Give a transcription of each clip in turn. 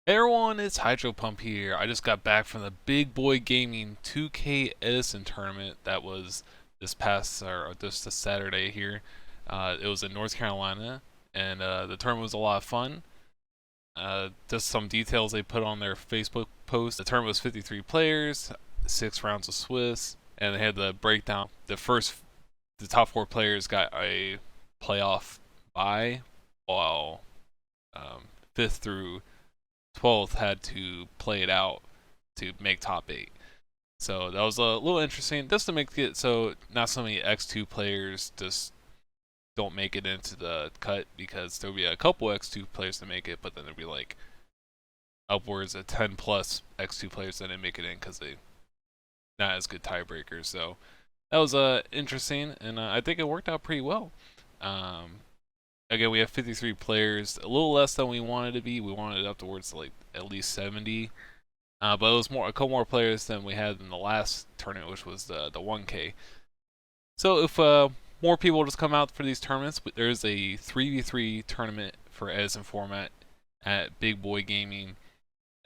Hey everyone, it's Hydropump here. I just got back from the Big Boy Gaming 2K Edison tournament that was this Saturday here. It was in North Carolina, and the tournament was a lot of fun. Just some details they put on their Facebook post. The tournament was 53 players, 6 rounds of Swiss, and they had the breakdown. The top 4 players got a playoff bye, while fifth through 12th had to play it out to make top 8. So that was a little interesting, just to make it so not so many X2 players just don't make it into the cut, because there'll be a couple X2 players to make it, but then there'll be like upwards of 10 plus X2 players that didn't make it in because they not as good tiebreakers. So that was interesting, and I think it worked out pretty well. Again, we have 53 players, a little less than we wanted to be. We wanted it up towards like at least 70, but it was a couple more players than we had in the last tournament, which was the 1K. So if more people just come out for these tournaments, there's a 3v3 tournament for Edison format at Big Boy Gaming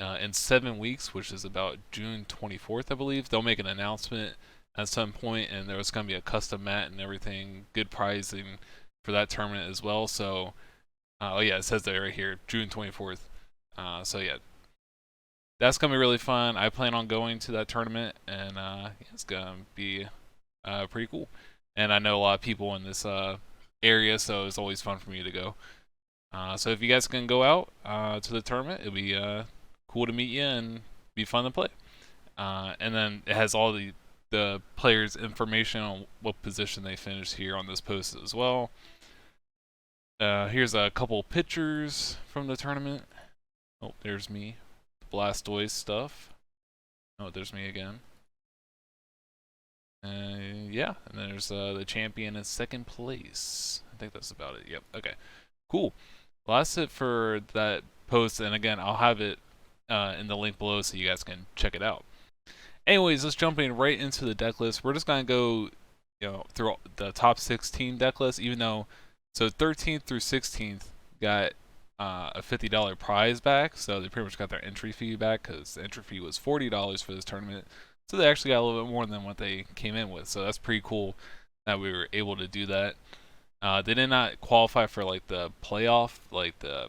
in 7 weeks, which is about June 24th, I believe. They'll make an announcement at some point, and there's going to be a custom mat and everything, good prizing for that tournament as well. So, oh yeah, it says that right here, June 24th. So yeah, that's gonna be really fun. I plan on going to that tournament, and it's gonna be pretty cool. And I know a lot of people in this area, so it's always fun for me to go. So if you guys can go out to the tournament, it'll be cool to meet you and be fun to play. And then it has all the players' information on what position they finished here on this post as well. Here's a couple pictures from the tournament. Oh, there's me. Blastoise stuff. Oh, there's me again. Yeah, and then there's the champion in second place. I think that's about it. Yep. Okay. Cool. Well, that's it for that post, and again, I'll have it in the link below so you guys can check it out. Anyways, let's jump in right into the deck list. We're just gonna go, through the top 16 deck list, even though, so 13th through 16th got a $50 prize back, so they pretty much got their entry fee back, because the entry fee was $40 for this tournament. So they actually got a little bit more than what they came in with. So that's pretty cool that we were able to do that. They did not qualify for like the playoff, like the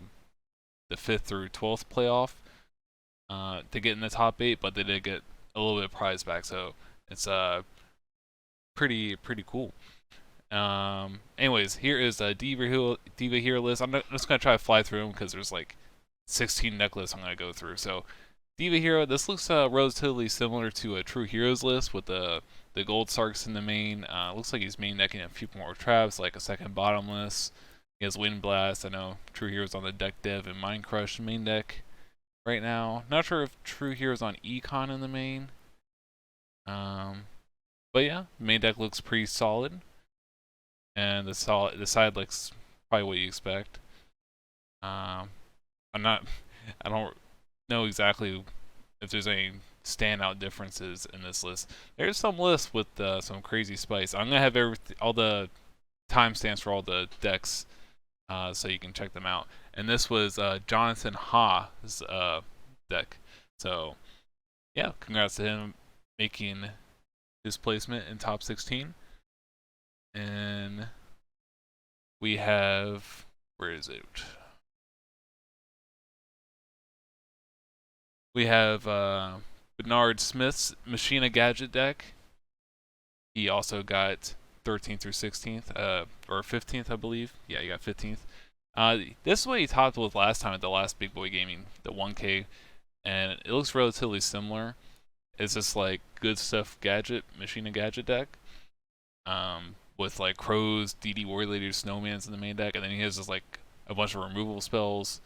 5th through 12th playoff, to get in the top 8, but they did get a little bit of prize back, so it's pretty cool. Anyways, here is a Diva Hero list. I'm just gonna try to fly through them because there's like 16 deck lists I'm gonna go through. So Diva Hero, this looks relatively similar to a True Heroes list with the gold Sarks in the main. Looks like he's main decking a few more traps, like a second bottomless. He has Wind Blast. I know True Heroes on the deck dev and Mind Crush main deck right now. Not sure if True Heroes on Econ in the main. But yeah, main deck looks pretty solid, and the side looks probably what you expect. I don't know exactly if there's any standout differences in this list. There's some lists with some crazy spice. I'm gonna have all the timestamps for all the decks, so you can check them out. And this was Jonathan Ha's deck. So yeah, congrats to him making his placement in top 16. And we have, where is it? We have Bernard Smith's Machina Gadget deck. He also got 13th through 16th, or 15th, I believe. Yeah, he got 15th. This is what he topped with last time at the last Big Boy Gaming, the 1K, and it looks relatively similar. It's just like good stuff Gadget, Machina Gadget deck, with like Crows, DD Warrior Lady, Snowmans in the main deck, and then he has just like a bunch of removal spells,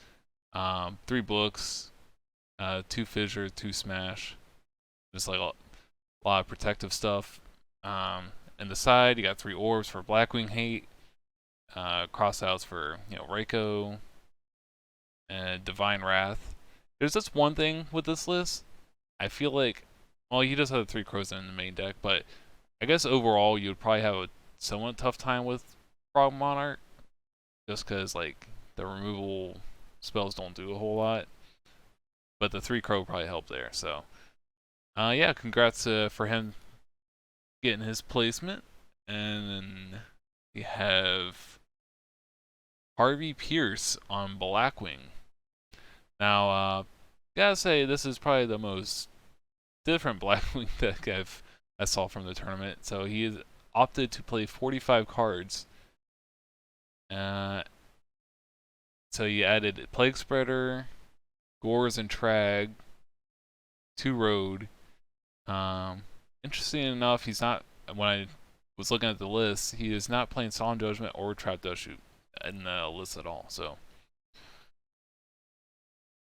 3 books, 2 Fissure, 2 Smash, just like a lot of protective stuff. In the side, you got 3 orbs for Blackwing hate, crossouts for Raikou, and Divine Wrath. There's just one thing with this list. I feel like, well, you just have the 3 Crows in the main deck, but I guess overall you would probably have a somewhat tough time with Monarch, just because like the removal spells don't do a whole lot. but the 3 Crow probably helped there. So, yeah, congrats for him getting his placement. And then we have Harvey Pearce on Blackwing. Now, gotta say, this is probably the most different Blackwing deck I saw from the tournament. So he has opted to play 45 cards. So you added Plague Spreader, Gores and Trag, 2 Road. Interesting enough, he's not. When I was looking at the list, he is not playing Solemn Judgment or Trap Dust Shoot in the list at all. So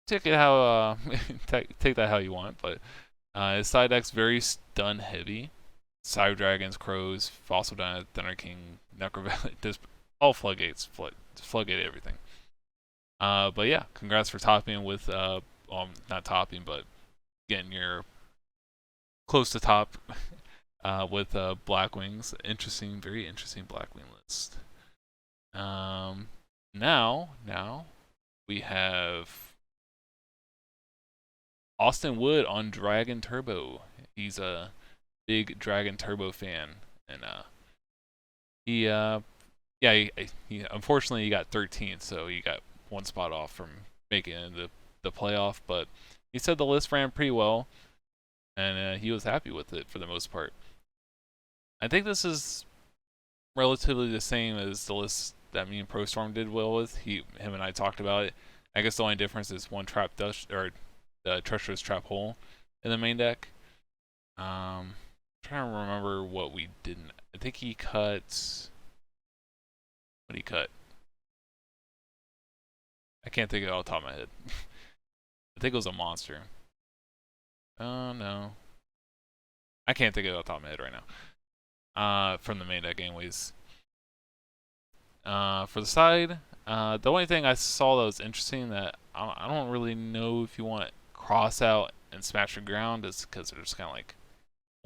take it how take that how you want. But his side deck's very stun heavy. Cyber Dragons, Crows, Fossil Dino, Thunder King, Necrovalley, just all floodgates, floodgate everything. But yeah, congrats for topping with not topping, but getting your close to top with Blackwings. Interesting, very interesting Blackwing list. Now we have Austin Wood on Dragon Turbo. He's a big Dragon Turbo fan, and he unfortunately he got 13th, so he got 1 spot off from making it into the playoff. But he said the list ran pretty well, and he was happy with it for the most part. I think this is relatively the same as the list that me and ProStorm did well with. Him and I talked about it. I guess the only difference is 1 Trap Dust or the Treacherous Trap Hole in the main deck. I'm trying to remember what we didn't. I think he cut. What did he cut? I can't think of it off the top of my head. I think it was a monster. Oh no. I can't think of it off the top of my head right now. From the main deck anyways. For the side, the only thing I saw that was interesting that I don't really know if you want Cross Out and Smash the Ground is because they're just kind of like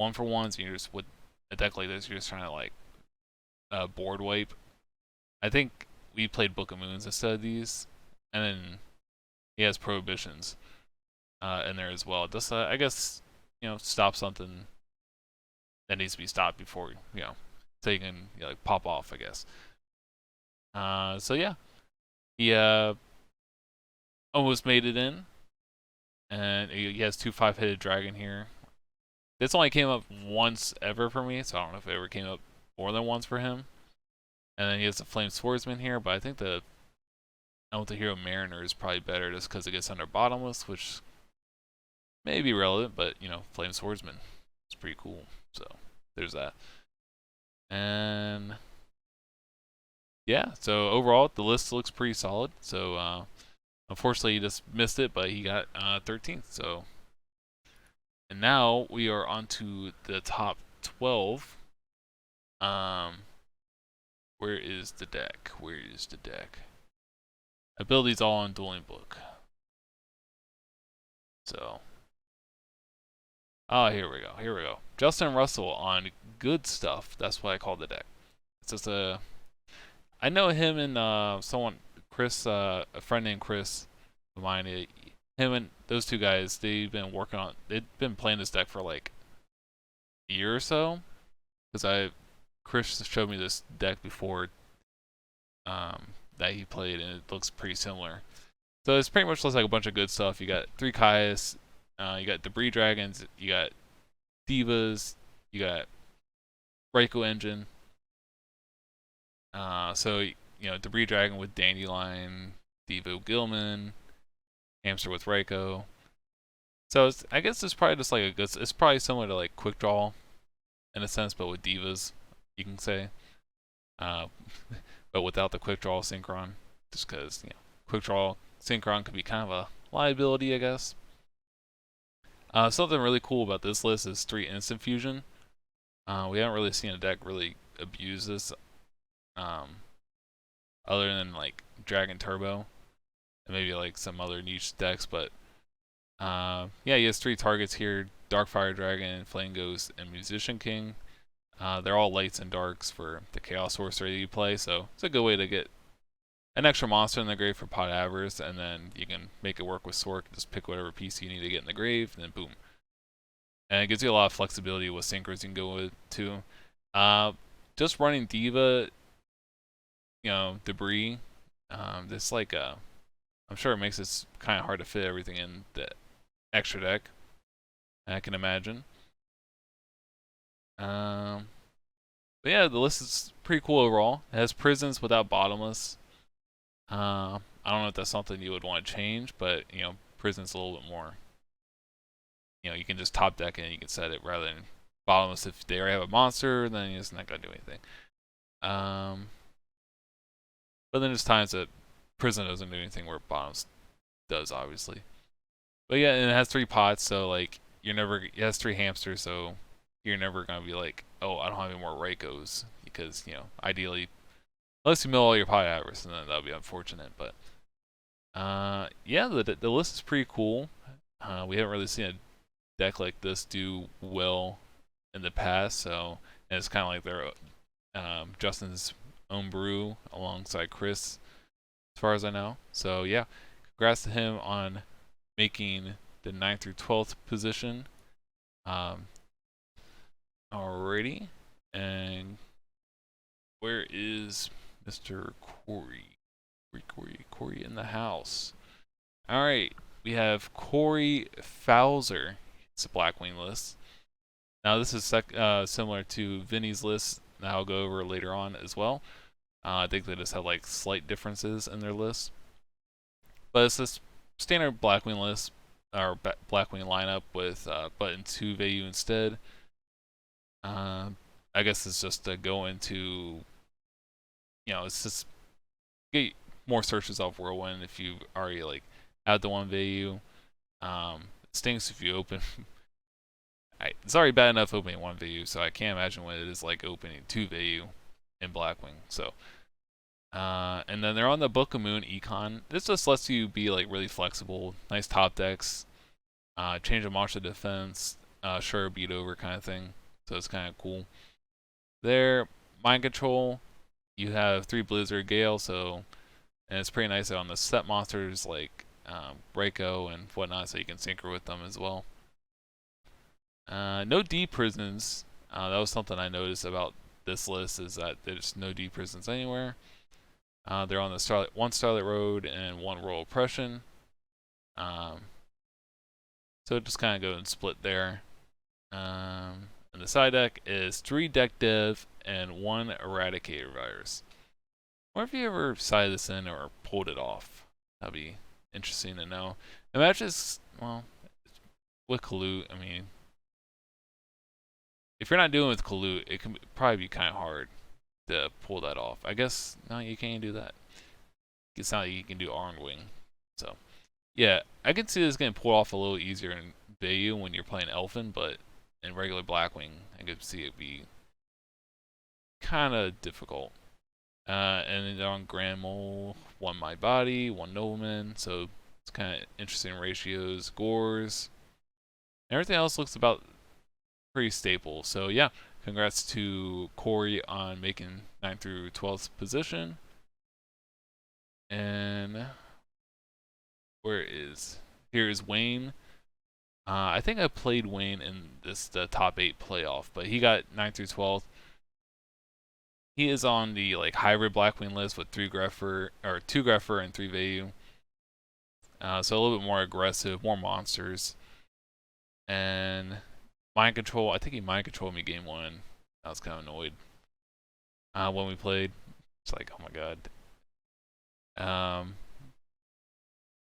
1-for-1s, and you're just with a deck like this, you're just trying to like board wipe. I think we played Book of Moons instead of these, and then he has Prohibitions in there as well. Just I guess stop something that needs to be stopped before so you can like pop off, I guess. So yeah, he almost made it in, and he has 2 5-headed dragon here. This only came up once ever for me, so I don't know if it ever came up more than once for him. And then he has the Flame Swordsman here, but I think the Untitled Hero Mariner is probably better just because it gets under Bottomless, which may be relevant, but Flame Swordsman is pretty cool. So there's that. And yeah, so overall the list looks pretty solid. So unfortunately he just missed it, but he got 13th. So, and now we are on to the top 12. Where is the deck? Where is the deck? Abilities all on Dueling Book. So, here we go. Here we go. Justin Russell on Good Stuff. That's what I call the deck. It's just I know him and someone, Chris, a friend named Chris of mine. Him and those 2 guys, they've been playing this deck for like a year or so. Because Chris showed me this deck before that he played, and it looks pretty similar. So it's pretty much looks like a bunch of good stuff. You got 3 Caius, you got Debris Dragons, you got Divas, you got Raikou Engine. So Debris Dragon with Dandelion, Diva Gilman, Hamster with Raikou. So I guess it's probably just like it's probably similar to like Quick Draw in a sense, but with Divas, you can say. But without the Quick Draw Synchron, just because Quick Draw Synchron could be kind of a liability, I guess. Something really cool about this list is 3 Instant Fusion. We haven't really seen a deck really abuse this, other than like Dragon Turbo, and maybe like some other niche decks. But yeah, he has 3 targets here: Darkfire Dragon, Flame Ghost, and Musician King. They're all lights and darks for the Chaos Sorcery that you play, so it's a good way to get an extra monster in the grave for pot avarice, and then you can make it work with Sork. Just pick whatever piece you need to get in the grave, and then boom. And it gives you a lot of flexibility with synchros you can go with too. Just running Diva, debris. This I'm sure it makes it kind of hard to fit everything in the extra deck. I can imagine. But yeah, the list is pretty cool overall. It has prisons without bottomless. I don't know if that's something you would want to change, but prison's a little bit more. You can just top deck it and you can set it rather than bottomless. If they already have a monster, then it's not gonna do anything. But then there's times that prison doesn't do anything where bottoms does, obviously. But yeah, and it has 3 pots, so it has 3 hamsters, so you're never gonna be like, oh, I don't have any more Raikos, because ideally, unless you mill all your pot avarice, and then that would be unfortunate. But yeah, the list is pretty cool. We haven't really seen a deck like this do well in the past, so and it's kind of like their Justin's own brew alongside Chris, as far as I know. So yeah, congrats to him on making the 9th through 12th position. Alrighty, and where is Mr. Cory? Cory in the house. Alright, we have Cory Fowser. It's a Blackwing list. Now this is similar to Vinny's list that I'll go over later on as well. I think they just have slight differences in their list. But it's this standard Blackwing list, or Blackwing lineup with button 2 Vayu instead. I guess it's just to go into, it's just get more searches off Whirlwind if you already add the 1 Vayu. It stinks if you open. It's already bad enough opening 1 Vayu, so I can't imagine what it is like opening 2 Vayu in Blackwing. So, and then they're on the Book of Moon Econ. This just lets you be really flexible, nice top decks, change the monster defense, sure beat over kind of thing. So it's kind of cool. There, Mind Control, you have 3 Blizzard Gale, and it's pretty nice on the set monsters like Reiko and whatnot, so you can synchro with them as well. No D prisons. That was something I noticed about this list, is that there's no D prisons anywhere. They're on the one Starlight Road and 1 Royal Oppression. So just kind of go and split there. And the side deck is 3 Deck Dev and 1 Eradicator Virus. I wonder if you ever sided this in or pulled it off. That'd be interesting to know. The matches, well, with Kalut, I mean, if you're not doing it with Kalut, it can probably be kind of hard to pull that off. I guess, no, you can't do that. It's not like you can do Armed Wing. So, yeah, I can see this getting pulled off a little easier in Vayu when you're playing Elfin, but in regular Blackwing, I could see it be kind of difficult. And then on Grand Mole, 1 My Body, 1 Nobleman, so it's kind of interesting ratios, Gores. Everything else looks about pretty stable. So yeah, congrats to Cory on making 9th through 12th position. And here is Wayne. I think I played Wayne in the top 8 playoff, but he got 9th through 12th. He is on the hybrid Blackwing list with 2 Greffer and 3 Vayu. So a little bit more aggressive, more monsters. And Mind Control, I think he Mind Controlled me game 1. I was kind of annoyed when we played. It's oh my god.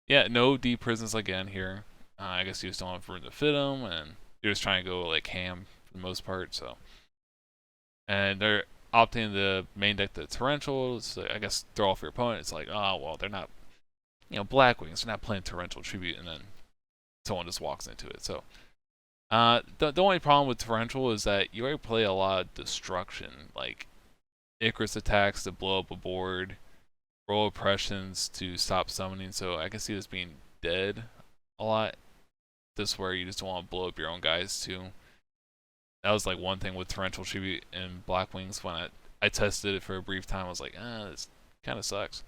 Yeah, no D prisons again here. I guess he just don't have room to fit them, and you're just trying to go ham for the most part. So, and they're opting the main deck the Torrential. So I guess throw off your opponent. It's oh well, they're not, Blackwings. They're not playing Torrential Tribute, and then someone just walks into it. So, the only problem with Torrential is that you already play a lot of destruction, like Icarus attacks to blow up a board, roll oppressions to stop summoning. So I can see this being dead a lot. This where you just don't want to blow up your own guys too. That was one thing with Torrential Tribute and Blackwings when I tested it for a brief time. I was this kind of sucks.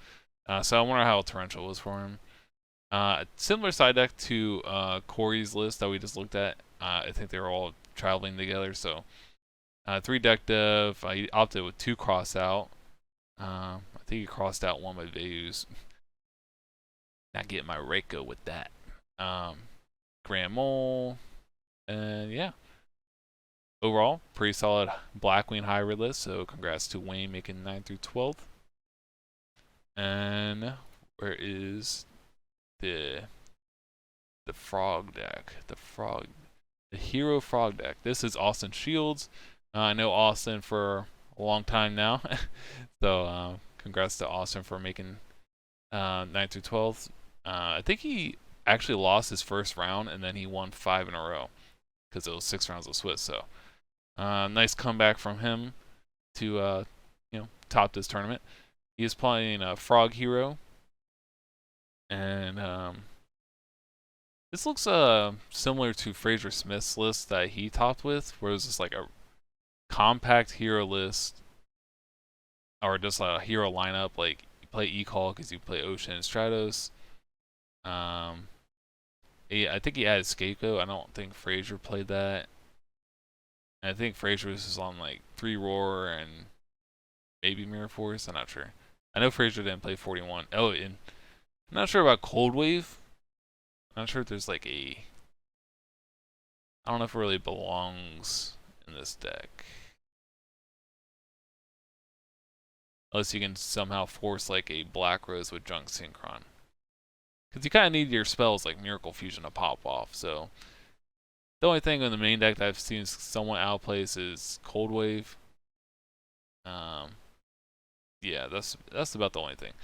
So I wonder how torrential was for him. Similar side deck to Corey's list that we just looked at. I think they were all traveling together. So 3 deck dev. I opted with 2 cross out. I think he crossed out one of my Vayus. Not getting my Reiko with that. Grand Mole. And yeah. Overall, pretty solid Blackwing hybrid list. So congrats to Wayne making 9 through 12th. And where is the frog deck? The hero frog deck. This is Austin Shields. I know Austin for a long time now. So congrats to Austin for making 9 through 12th. I think he actually lost his first round and then he won 5 in a row because it was 6 rounds of Swiss. So nice comeback from him to top this tournament. He is playing a Frog Hero, and this looks similar to Fraser Smith's list that he topped with, where it was just like a compact hero list, or just like a hero lineup. Like you play E-Call because you play Ocean and Stratos. I think he added Scapegoat. I don't think Fraser played that. And I think Fraser was on like 3 Roar and maybe Mirror Force. I'm not sure. I know Fraser didn't play 41. Oh, and I'm not sure about Cold Wave. I'm not sure if there's like a... I don't know if it really belongs in this deck. Unless you can somehow force like a Black Rose with Junk Synchron. Because you kind of need your spells like Miracle Fusion to pop off. So the only thing in the main deck that I've seen someone outplays is Cold Wave. Yeah, that's about the only thing.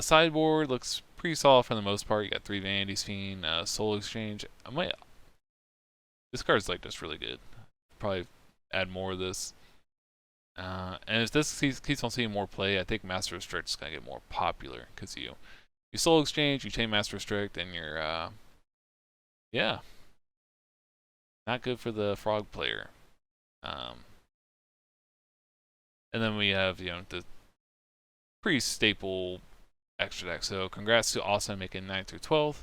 Sideboard looks pretty solid for the most part. You got 3 Vanity's Fiend, Soul Exchange. This card's like just really good. Probably add more of this. And if this keeps on seeing more play, I think Master Restrict is gonna get more popular because you Soul Exchange, you chain Master Restrict, and you're yeah, not good for the Frog player. And then we have the pretty staple extra deck. So congrats to Austin making 9 through 12th.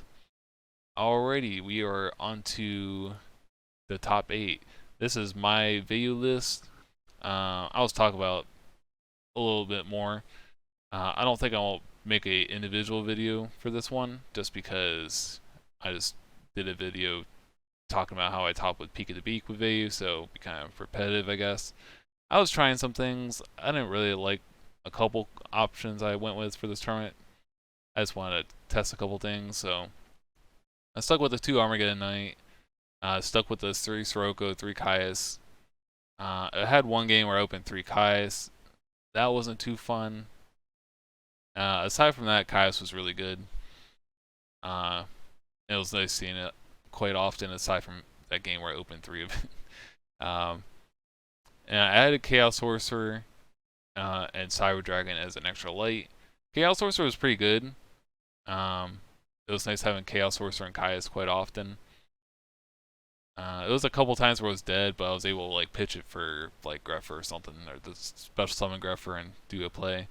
Alrighty, we are on to the top 8. This is my Vayu list. I'll talk about a little bit more. I don't think I'll make a individual video for this one, just because I just did a video talking about how I top with Peak of the Beak with Vayu, so it'd be kind of repetitive, I guess. I was trying some things. I didn't really like a couple options I went with for this tournament. I just wanted to test a couple things, so I stuck with the 2 Armageddon Knight. Stuck with the 3 Sirocco, 3 Caius. I had one game where I opened 3 Caius. That wasn't too fun. Aside from that, Caius was really good. It was nice seeing it quite often, aside from that game where I opened 3 of it. And I added Chaos Sorcerer and Cyber Dragon as an extra light. Chaos Sorcerer was pretty good. It was nice having Chaos Sorcerer and Caius quite often. It was a couple times where I was dead, but I was able to like pitch it for like Greffer or something, or the special summon Greffer and do a play.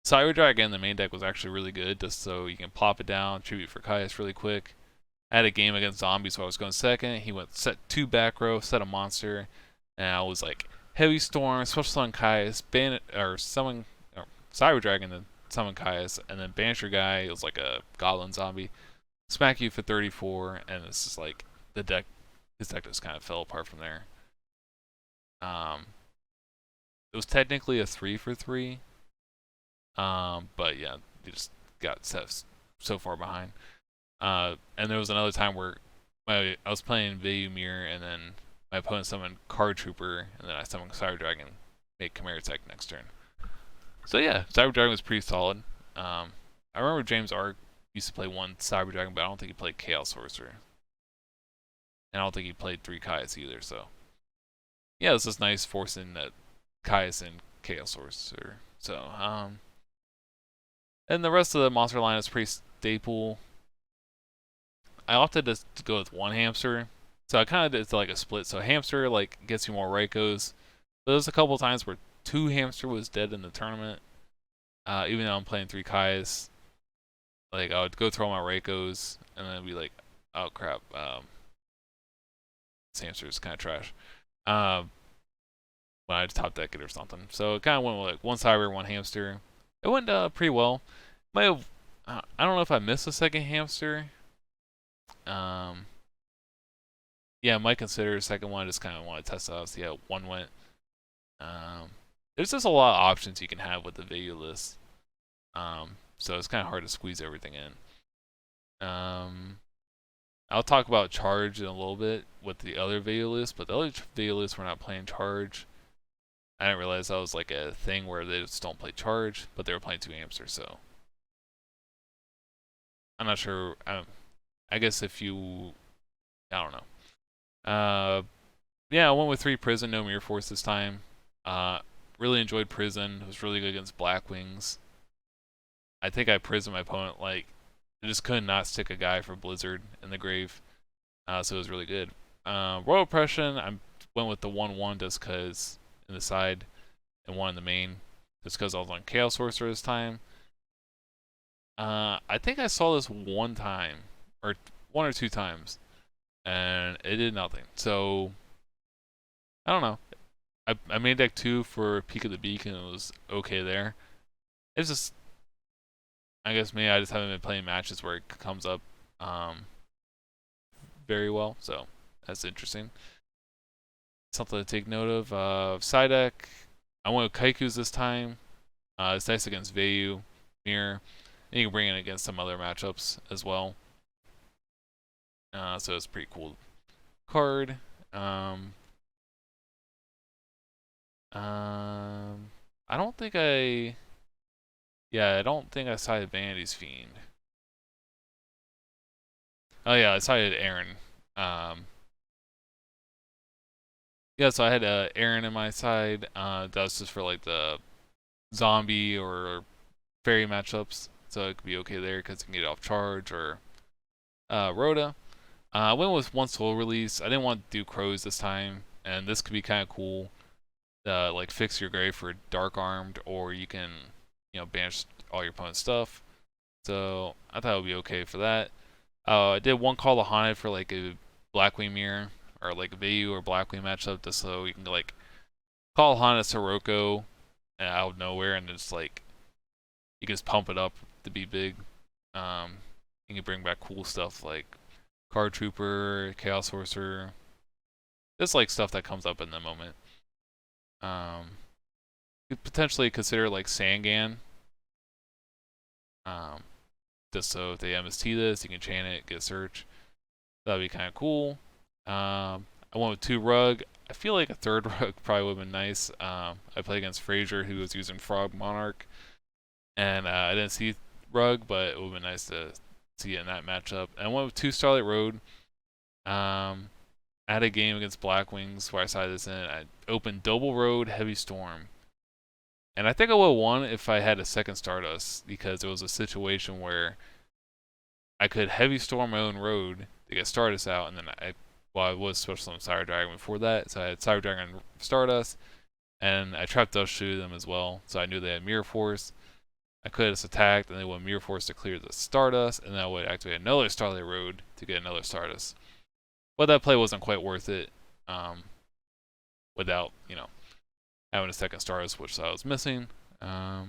Cyber Dragon, the main deck, was actually really good, just so you can plop it down, tribute for Caius really quick. I had a game against Zombies, so I was going second. He went set 2 back row, set a monster, and I was like Heavy Storm, special summon Caius, summon Cyber Dragon, then summon Caius, and then banish your guy. It was like a Goblin Zombie, smack you for 34, and it's just like the deck. His deck just kind of fell apart from there. It was technically a 3 for 3. But yeah, you just got set so far behind. And there was another time where I was playing Vayu Mirror, and then my opponent summoned Card Trooper, and then I summoned Cyber Dragon, make Chimera Tech next turn. So yeah, Cyber Dragon was pretty solid. I remember James Ark used to play 1 Cyber Dragon, but I don't think he played Chaos Sorcerer. And I don't think he played 3 Caius either, so yeah, this is nice forcing that Caius and Chaos Sorcerer. So, and the rest of the monster line is pretty staple. I opted to go with 1 Hamster, so I kind of did like a split. So Hamster like gets you more Raikos. There's a couple times where 2 Hamster was dead in the tournament. Even though I'm playing 3 Kais, like I would go through all my Reikos and then be like, oh crap, this hamster is kind of trash. When I top deck it or something. So it kind of went with like 1 cyber, 1 hamster. It went pretty well. Might have, I don't know if I missed a second hamster. Yeah, I might consider a second one. I just kind of want to test out, see how one went. There's just a lot of options you can have with the Vayu list. So it's kind of hard to squeeze everything in. I'll talk about charge in a little bit with the other Vayu list, but the other Vayu lists were not playing charge. I didn't realize that was like a thing where they just don't play charge, but they were playing 2 hamsters, so I'm not sure. I guess if you, I don't know. Yeah, I went with 3 prison, no mirror force this time. Really enjoyed prison. It was really good against Blackwings. I think I prisoned my opponent like I just could not stick a guy for Blizzard in the grave, so it was really good. Royal Oppression, I went with the 1/1 just because in the side and 1 in the main, just because I was on Chaos Sorcerer this time. I think I saw this 1 time, or 1 or 2 times, and it did nothing. So I don't know. I made deck 2 for Peak of the Beacon, and it was okay there. It's just, I guess maybe I just haven't been playing matches where it comes up very well, so that's interesting. Something to take note of. Side deck, I went with Kaiku's this time. It's nice against Vayu, Mirror, and you can bring it against some other matchups as well. So it's a pretty cool card. I don't think I sided Vanity's Fiend. Oh yeah, I sided Aaron. Yeah, so I had Aaron in my side. That was just for like the zombie or fairy matchups, so it could be okay there because you can get it off charge or Rhoda. I went with 1 soul release. I didn't want to do crows this time, and this could be kind of cool. Like fix your grave for dark armed, or you can, banish all your opponent's stuff. So I thought it would be okay for that. I did 1 Call the Haunted for like a Blackwing mirror or like a Vayu or Blackwing matchup, just so you can like Call Haunted Sirocco out of nowhere, and just like you can just pump it up to be big. You can bring back cool stuff like Card Trooper, Chaos Sorcerer, just like stuff that comes up in the moment. You could potentially consider like Sangan. Just so if they MST this, you can chain it, get a search. That'd be kind of cool. I went with 2 Rug. I feel like a 3rd Rug probably would have been nice. I played against Frazier, who was using Frognarch, and I didn't see Rug, but it would have been nice to see it in that matchup. And I went with 2 Starlight Road. I had a game against Blackwings where I sided this in. I opened Double Road, Heavy Storm. And I think I would have won if I had a second Stardust, because there was a situation where I could Heavy Storm my own road to get Stardust out, and then I was special on Cyber Dragon before that, so I had Cyber Dragon Stardust, and I trapped Dust Shoe them as well, so I knew they had Mirror Force. I could have just attacked, and they went Mirror Force to clear the Stardust, and then I would activate another Starlight Road to get another Stardust. But that play wasn't quite worth it, without, having a second Stardust, which I was missing. So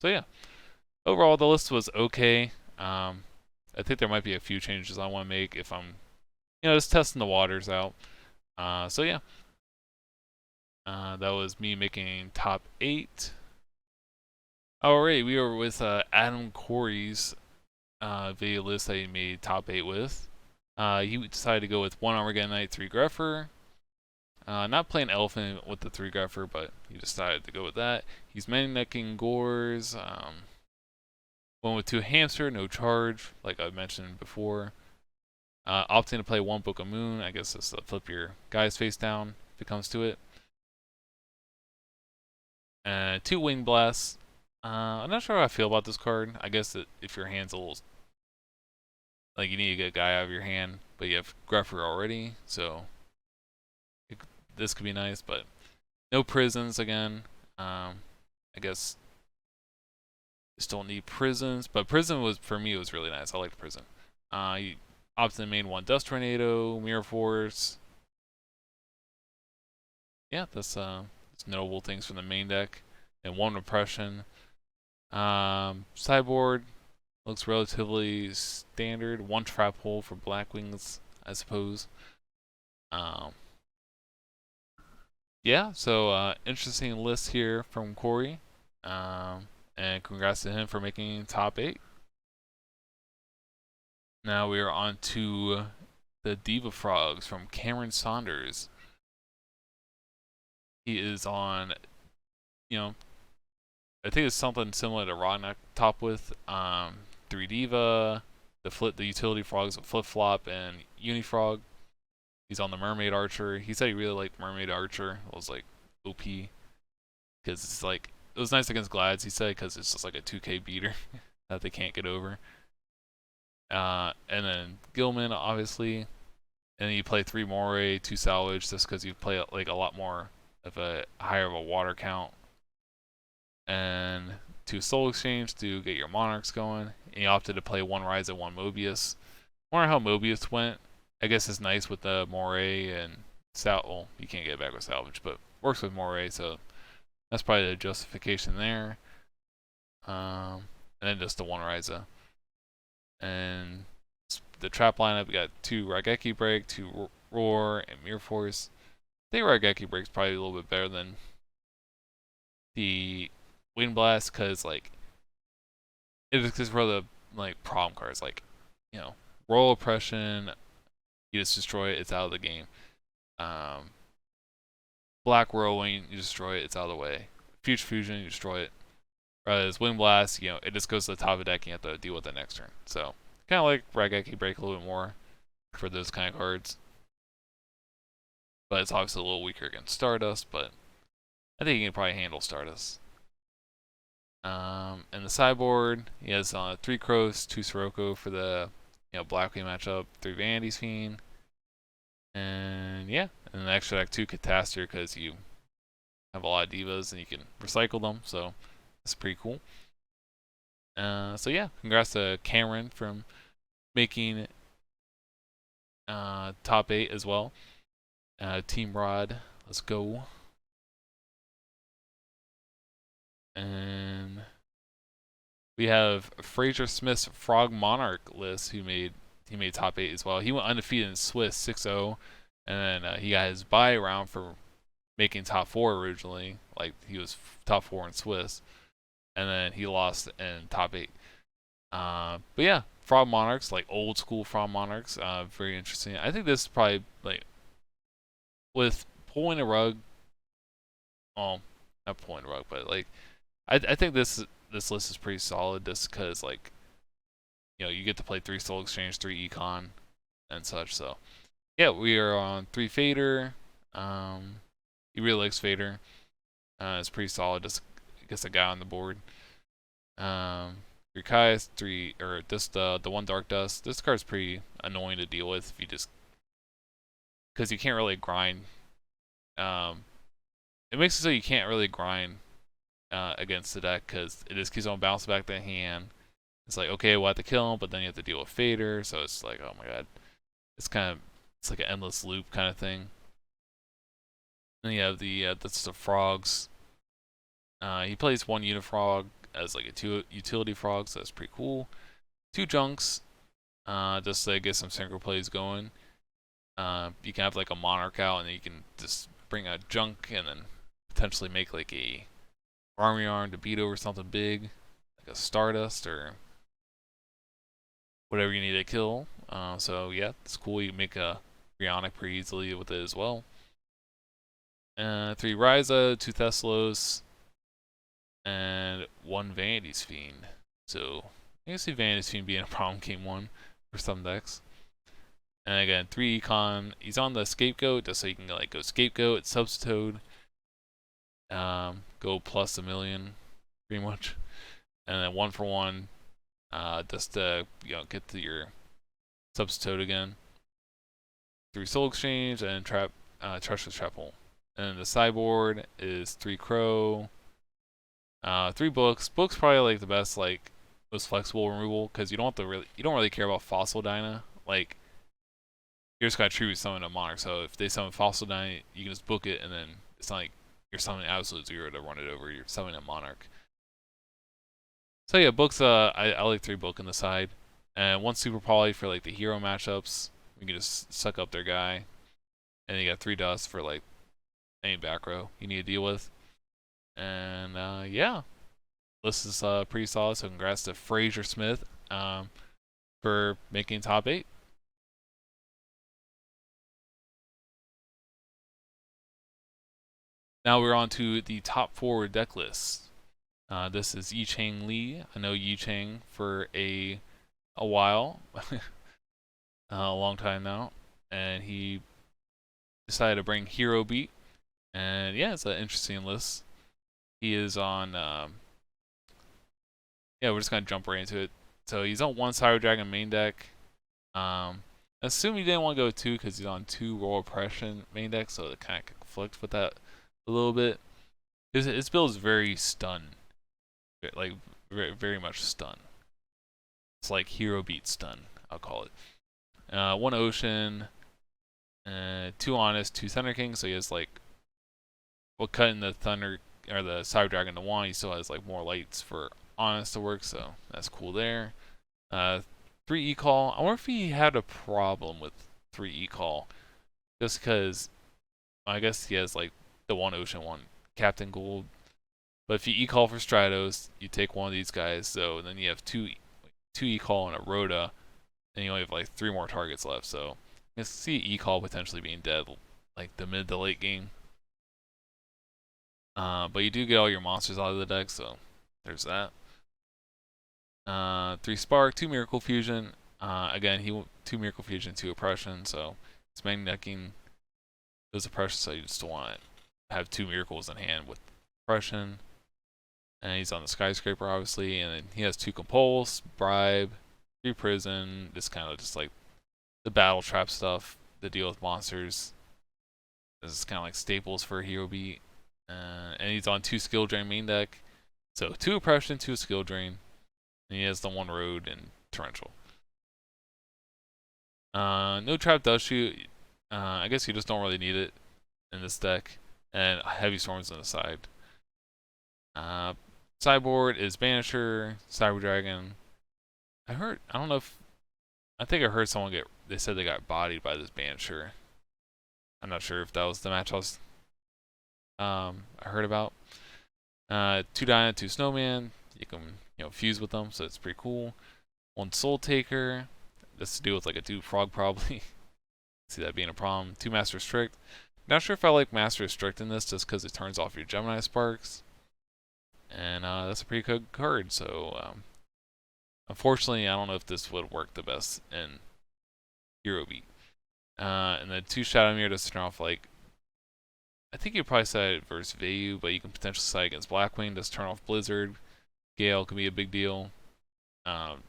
yeah, overall the list was okay. I think there might be a few changes I want to make if I'm, just testing the waters out. So yeah, that was me making top 8. Alright, we were with Adam Corey's video list that he made top 8 with. He decided to go with 1 Armageddon Knight, 3 Greffer. Not playing Elephant with the 3 Greffer, but he decided to go with that. He's main-necking Gores. Went with 2 Hamster, no charge, like I mentioned before. Opting to play 1 Book of Moon. I guess just flip your guys face down if it comes to it. 2 Wing Blasts. I'm not sure how I feel about this card. I guess that if your hand's a little, like, you need to get a guy out of your hand, but you have Greffer already, so this could be nice. But no prisons again. I guess Just don't need prisons, but prison was for me. It was really nice. I liked prison. You opted in main 1 Dust Tornado, Mirror Force. Yeah, that's notable things from the main deck. And 1 Repression. Sideboard looks relatively standard. 1 Trap Hole for Blackwings, I suppose. Yeah, so interesting list here from Cory. And congrats to him for making top 8. Now we are on to the Diva Frogs from Cameron Saunders. He is on, I think it's something similar to Rognak top with 3 Diva, the utility frogs, Flip Flop, and Unifrog. He's on the Mermaid Archer. He said he really liked Mermaid Archer. It was like OP because it's like it was nice against Glads. He said because it's just like a 2K beater that they can't get over. And then Gilman obviously, and then you play 3 Moray, 2 Salvage just because you play like a lot more of a higher of a water count, and 2 Soul Exchange to get your monarchs going. And you opted to play 1 Rise and 1 Mobius. I wonder how Mobius went. I guess it's nice with the Moray and well, you can't get it back with Salvage, but works with Moray, so that's probably the justification there. And then just the 1 Ryza. And the trap lineup, we got 2 Raigeki Break, 2 Roar, and Mirror Force. I think Raigeki Break's probably a little bit better than the Wind Blast, because like it is because for the like problem cards, like Royal Oppression, you just destroy it, it's out of the game. Black Whirlwind, you destroy it, it's out of the way. Future Fusion, you destroy it. Whereas Wind Blast, it just goes to the top of the deck and you have to deal with it next turn. So kind of like Raigeki Break a little bit more for those kind of cards. But it's obviously a little weaker against Stardust, but I think you can probably handle Stardust. And the sideboard, he has 3 Crows, 2 Sirocco for the Blackwing matchup, 3 Vanity's Fiend, and yeah, and then extra deck 2 Catastor because you have a lot of divas and you can recycle them, so that's pretty cool. So yeah, congrats to Cameron from making top 8 as well. Team Rod, let's go. And we have Frazier Smith's Frog Monarch list, he made top 8 as well. He went undefeated in Swiss 6-0, and then he got his bye round for making top 4 originally. Like he was top 4 in Swiss, and then he lost in top 8. But yeah, Frog Monarchs, like old school Frog Monarchs, very interesting. I think this is probably like with pulling a rug. Well, not pulling a rug, but like I think this list is pretty solid just because like you get to play 3 Soul Exchange, 3 Econ, and such. So yeah, we are on 3 Fader. He really likes Fader. It's pretty solid. Just gets a guy on the board. 3 Kai's, 3 or just the 1 Dark Dust. This card's pretty annoying to deal with if you just because you can't really grind. It makes it so you can't really grind against the deck because it just keeps on bouncing back the hand. It's like, okay, we'll have to kill him, but then you have to deal with Fader, so it's like, oh my god. It's like an endless loop kind of thing. Then you have that's the frogs. He plays 1 Unifrog as like a 2 utility frog, so that's pretty cool. 2 Junks, just to get some synchro plays going. You can have like a Monarch out, and then you can just bring a Junk and then potentially make like a Army Arm to beat over something big, like a Stardust or whatever you need to kill. So yeah, it's cool. You can make a Brionic pretty easily with it as well. 3 Ryza, 2 Thessalos, and 1 Vanity's Fiend. So I can see Vanity's Fiend being a problem game 1 for some decks. And again, 3 Econ. He's on the Scapegoat just so you can like go Scapegoat, Substitute, go plus a million, pretty much, and then 1 for 1, just to get to your Substitute again. 3 Soul Exchange and Treacherous Trap Hole. And the sideboard is 3 Crow, 3 books. Books probably like the best, like most flexible removal because you don't really care about fossil dyna. Like you're just gonna tribute summon a monarch. So if they summon fossil dyna, you can just book it, and then it's not like you're summoning absolute 0 to run it over. You're summoning a monarch. So yeah, books. I like 3 book on the side, and 1 super poly for like the hero matchups. You can just suck up their guy, and then you got 3 dust for like any back row you need to deal with. And yeah, this is pretty solid. So congrats to Frazier Smith for making top 8. Now we're on to the top 4 deck list. This is Yicheng Li. I know Yicheng for a while, a long time now, and he decided to bring Hero Beat, and yeah, it's an interesting list. He is on. Yeah, we're just gonna jump right into it. So he's on 1 Cyber Dragon main deck. Assume he didn't want to go 2 because he's on 2 Royal Oppression main deck, so it kind of conflicts with that a little bit. His build is very stun, like very, very much stun. It's like Hero Beat stun, I'll call it. 1 Ocean, 2 Honest, 2 Thunder King. So he has like, well, cutting the Thunder or the Cyber Dragon to 1. He still has like more lights for Honest to work, so that's cool there. 3 E-Call. I wonder if he had a problem with 3 E-Call, just because I guess he has like the 1 Ocean, 1 Captain Gold. But if you E-Call for Stratos, you take one of these guys, so then you have 2 E-Call and a Rhoda, and you only have like 3 more targets left. So I see E-Call potentially being dead like the mid to late game. But you do get all your monsters out of the deck, so there's that. 3 Spark, 2 Miracle Fusion. Again, 2 Miracle Fusion, 2 Oppression, so it's main decking those Oppression, so you just want to have 2 Miracles in hand with Oppression. And he's on the Skyscraper, obviously, and then he has 2 Compulse, Bribe, 3 Prison, just kind of just like the battle trap stuff to deal with monsters. This is kind of like staples for Hero Beat. And he's on 2 Skill Drain main deck. So 2 Oppression, 2 Skill Drain. And he has the 1 Road and Torrential. No Trap Dust Shoot. I guess you just don't really need it in this deck. And Heavy Storms on the side. Sideboard is Banisher, Cyber Dragon. I think I heard someone they said they got bodied by this Banisher. I'm not sure if that was the match I heard about. 2 Dyna, 2 Snowman. You can fuse with them, so it's pretty cool. 1 Soul Taker. That's to do with like a Dupe Frog probably. See that being a problem. 2 Master Strict. Not sure if I like Master Strict in this just because it turns off your Gemini Sparks. And that's a pretty good card, so unfortunately I don't know if this would work the best in Hero Beat. And then 2 Shadow Mirror to turn off, like, I think you'd probably side it versus Vayu, but you can potentially side against Blackwing, just turn off Blizzard. Gale could be a big deal. Could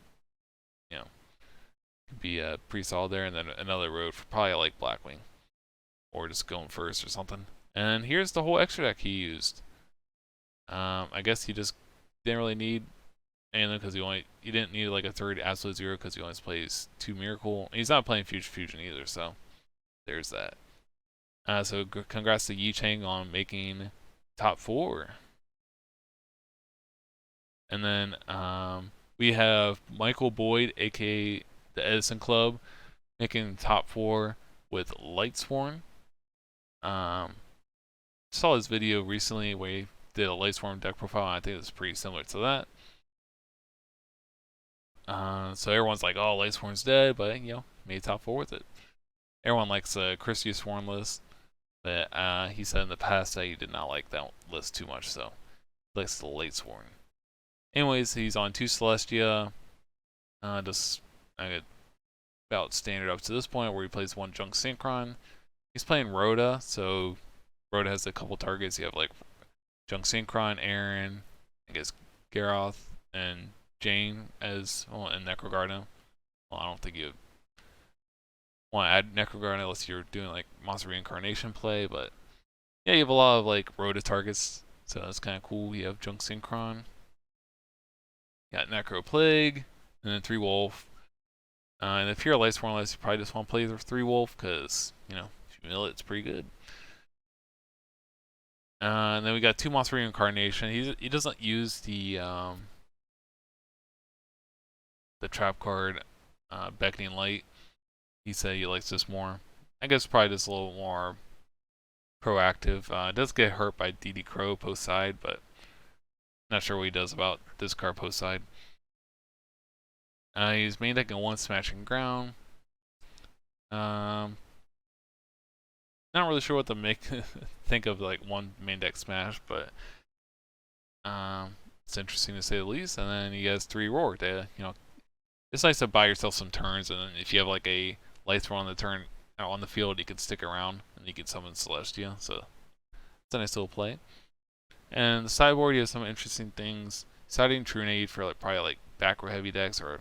be pretty solid there, and then another road for probably like Blackwing, or just going first or something. And here's the whole extra deck he used. I guess he just didn't really need anything because he didn't need like a 3rd absolute 0 because he only plays 2 Miracle. And he's not playing Future Fusion either, so there's that. So congrats to Yicheng on making top 4. And then we have Michael Boyd, aka the Edison Club, making top 4 with Lightsworn. Saw his video recently where he did a Lightsworn deck profile, and I think it's pretty similar to that. So everyone's like, oh, Lightsworn's dead, but made top 4 with it. Everyone likes the Christie Sworn list, but he said in the past that he did not like that list too much, so he likes the Lightsworn. Anyways, he's on 2 Celestia, just about standard up to this point, where he plays 1 Junk Synchron. He's playing Rhoda, so Rhoda has a couple targets. You have like Junk Synchron, Aaron, I guess Garoth, and Jane and Necrogarden. Well, I don't think you want to add Necrogarden unless you're doing like Monster Reincarnation play, but yeah, you have a lot of like Rhoda targets, So that's kind of cool. We have Junk Synchron. Got Necro Plague, and then 3 Wolf. And if you're a Lightsworn-Edison, you probably just want to play the 3 Wolf, because, you know, if you mill it, it's pretty good. And then we got 2 Monster Reincarnation. He doesn't use the trap card, Beckoning Light. He said he likes this more. I guess probably just a little more proactive. It does get hurt by DD Crow post side, but not sure what he does about this card post side. He's main deck in 1 Smashing Ground. Not really sure what to make think of like 1 main deck smash, but it's interesting to say the least. And then he has 3 Roar. It's nice to buy yourself some turns, and then if you have like a Lightsworn on the turn on the field, you can stick around and you can summon Celestia. So it's a nice little play. And the sideboard, you have some interesting things. Siding Trunade for probably like back row heavy decks, or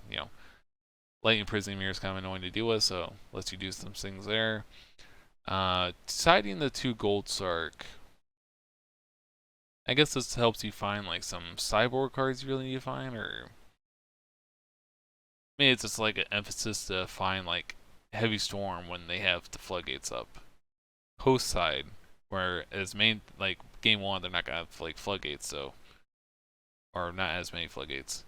Lightning Prison Mirror is kind of annoying to deal with, so lets you do some things there. Siding the 2 Gold Sark. I guess this helps you find like some sideboard cards you really need to find, or maybe it's just like an emphasis to find like Heavy Storm when they have the floodgates up. Post side, where as main like game 1 they're not gonna have like floodgates, so or not as many floodgates.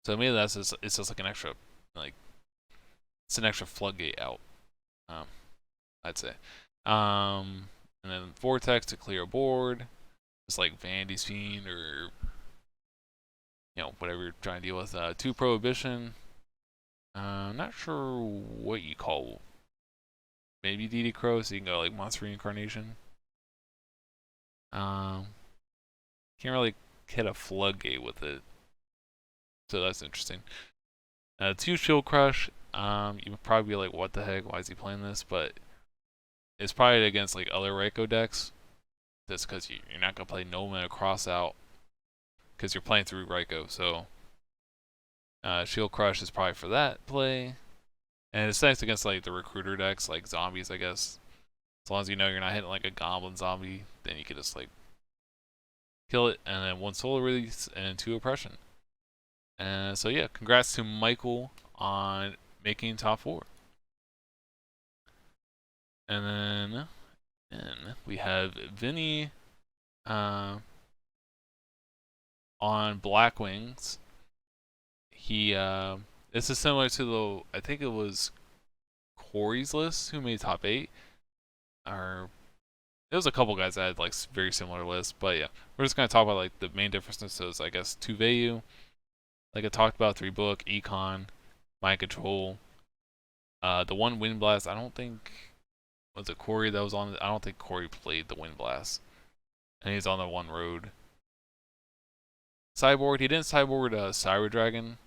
So maybe it's just like an extra it's an extra floodgate out. I'd say. And then Vortex to clear a board. Just like Vandy's Fiend or whatever you're trying to deal with. 2 Prohibition. Not sure what you call. Maybe DD Crow, so you can go like Monster Reincarnation. Can't really hit a floodgate with it, so that's interesting. 2 Shield Crush. You would probably be like, what the heck? Why is he playing this? But it's probably against like other Raikou decks. That's because you're not gonna play Noma Cross out because you're playing through Raikou. So Shield Crush is probably for that play. And it's nice against like the recruiter decks, like zombies, I guess. As long as you know you're not hitting like a goblin zombie, then you can just like kill it, and then 1 Solar Release and 2 Oppression. And so yeah, congrats to Michael on making top 4. And then we have Vinny on Blackwings. He this is similar to the, I think it was Cory's list who made top 8. Or there was a couple guys that had like very similar lists, but yeah, we're just gonna talk about like the main differences. I guess 2 Vayu, like I talked about, 3 Book, Econ, Mind Control. The 1 Wind Blast, I don't think, was it Cory that was on? I don't think Cory played the Wind Blast, and he's on the 1 Road. Sideboard, he didn't sideboard Cyber Dragon.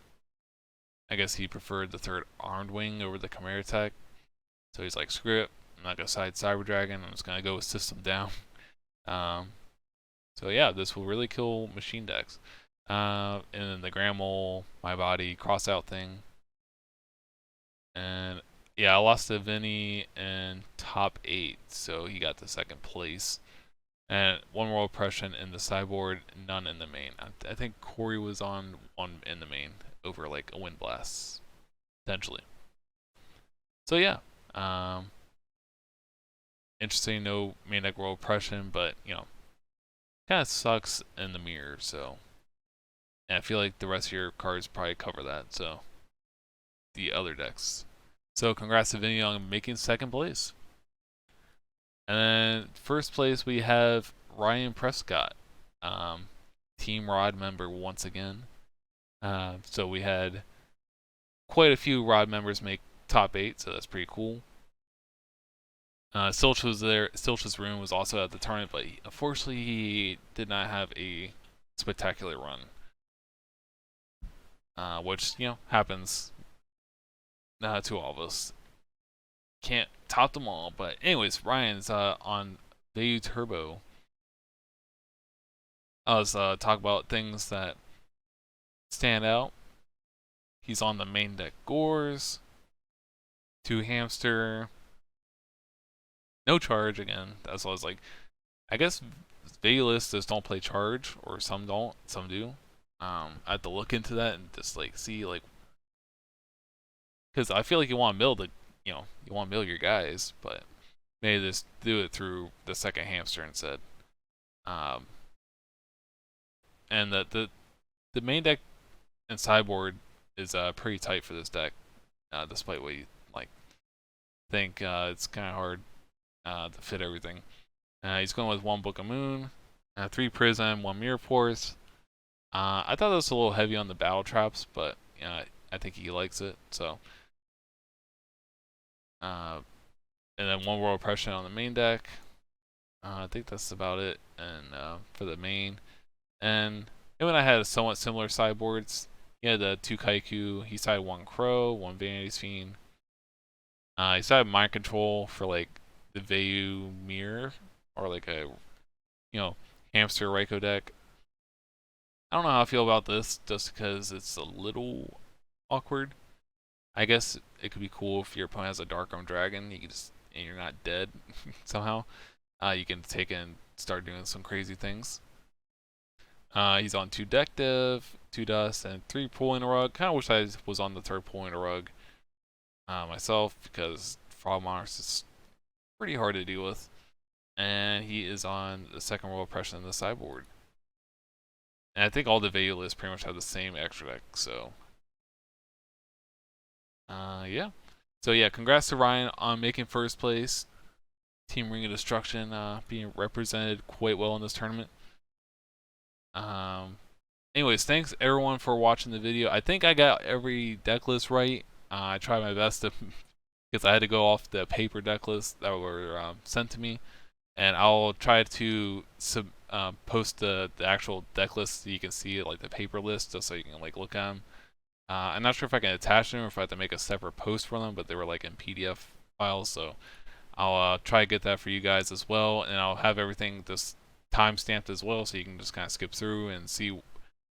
I guess he preferred the 3rd Armed Wing over the Chimera Tech. So he's like, screw it, I'm not gonna side Cyber Dragon. I'm just gonna go with System Down. So yeah, this will really kill machine decks. And then the Grammel, My Body, cross out thing. And yeah, I lost to Vinny in top 8, so he got the 2nd place. And 1 more Oppression in the sideboard, none in the main. I think Cory was on 1 in the main over like a Wind Blast, potentially. So yeah, interesting. No main deck World Oppression, but kind of sucks in the mirror. So, and I feel like the rest of your cards probably cover that. So, the other decks. So, congrats to Vinny on making 2nd place. And then 1st place we have Ryan Prescott, Team Rod member once again. So we had quite a few Rod members make top 8, so that's pretty cool. Silch was there. Silch's room was also at the tournament, but unfortunately he did not have a spectacular run, which happens to all of us. Can't top them all, but anyways, Ryan's on Vayu Turbo. I was talk about things that stand out. He's on the main deck Gores, 2 Hamster, no charge again. That's what I was like. I guess Vayu lists just don't play charge, or some don't, some do. I have to look into that and just like see like, because I feel like you want to mill you want to mill your guys, but maybe just do it through the second hamster instead. Um, and the main deck and sideboard is pretty tight for this deck, despite what you like think. It's kind of hard to fit everything. He's going with 1 Book of Moon, 3 Prism, 1 Mirror Force. I thought that was a little heavy on the battle traps, but I think he likes it. So, and then 1 World Oppression on the main deck. I think that's about it. And for the main, and him and I had somewhat similar sideboards. He had the 2 Kaiku. He sided 1 Crow, 1 Vanity's Fiend. He sided Mind Control for like the Vayu Mirror, or like a hamster Raikou deck. I don't know how I feel about this, just because it's a little awkward. I guess it could be cool if your opponent has a Dark Arm Dragon, and you're not dead somehow. You can take it and start doing some crazy things. He's on 2 Deck Div, 2 Dust, and 3 Pulling a Rug. Kind of wish I was on the 3rd Pulling a Rug myself, because Frognarch is pretty hard to deal with. And he is on the 2nd World Oppression in the sideboard. And I think all the Vayu lists pretty much have the same extra deck, so yeah. So yeah, congrats to Ryan on making 1st place. Team Ring of Destruction being represented quite well in this tournament. Anyways, thanks everyone for watching the video. I think I got every deck list right. I tried my best to, because I had to go off the paper deck lists that were sent to me, and I'll try to post the actual deck list so you can see it, like the paper list, just so you can like look at them. I'm not sure if I can attach them or if I have to make a separate post for them, but they were like in PDF files, so I'll try to get that for you guys as well, and I'll have everything just time-stamped as well, so you can just kind of skip through and see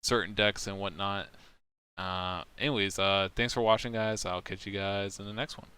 certain decks and whatnot. Anyways, thanks for watching, guys. I'll catch you guys in the next one.